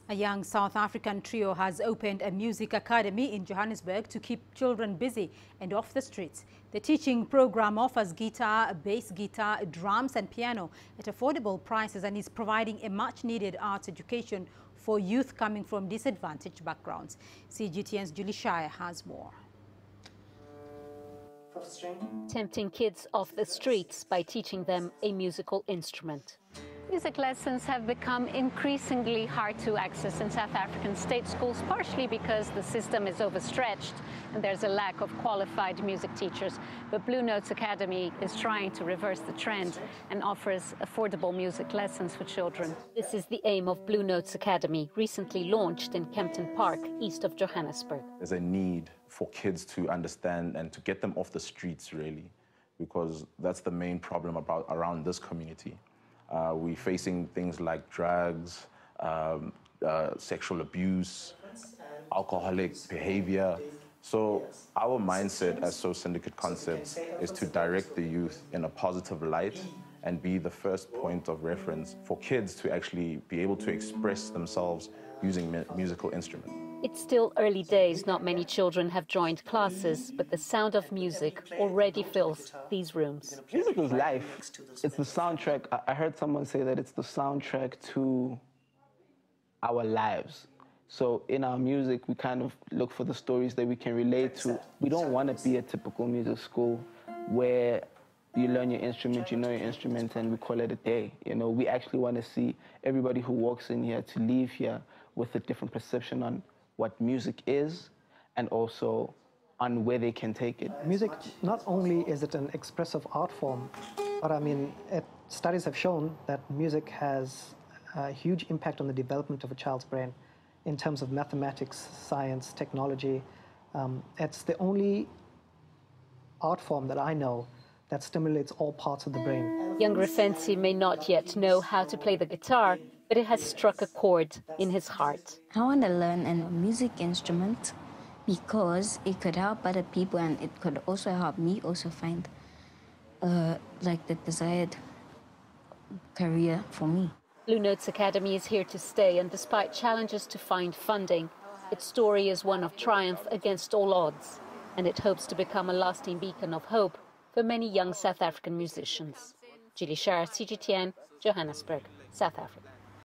A young South African trio has opened a music academy in Johannesburg to keep children busy and off the streets. The teaching program offers guitar, bass guitar, drums and piano at affordable prices and is providing a much-needed arts education for youth coming from disadvantaged backgrounds. CGTN's Julie Shire has more. Tempting kids off the streets by teaching them a musical instrument. Music lessons have become increasingly hard to access in South African state schools, partially because the system is overstretched and there's a lack of qualified music teachers. But Blue Notes Academy is trying to reverse the trend and offers affordable music lessons for children. This is the aim of Blue Notes Academy, recently launched in Kempton Park, east of Johannesburg. There's a need for kids to understand and to get them off the streets, really, because that's the main problem around this community. We're facing things like drugs, sexual abuse, alcoholic behavior. So our mindset as Soul Syndicate Concepts is to direct the youth in a positive light and be the first point of reference for kids to actually be able to express themselves using musical instruments. It's still early days. Not many children have joined classes, but the sound of music already fills these rooms. Music is life. It's the soundtrack. I heard someone say that it's the soundtrack to our lives. So in our music, we kind of look for the stories that we can relate to. We don't want to be a typical music school where you learn your instrument, you know your instrument, and we call it a day. You know, we actually want to see everybody who walks in here to leave here with a different perception on what music is and also on where they can take it. Music, not only is it an expressive art form, but I mean, studies have shown that music has a huge impact on the development of a child's brain in terms of mathematics, science, technology. It's the only art form that I know that stimulates all parts of the brain. Young Refensi may not yet know how to play the guitar, but it has struck a chord in his heart. I want to learn a music instrument because it could help other people and it could also help me also find like the desired career for me. Blue Notes Academy is here to stay, and despite challenges to find funding, its story is one of triumph against all odds, and it hopes to become a lasting beacon of hope for many young South African musicians. Julie Shire, CGTN, Johannesburg, South Africa.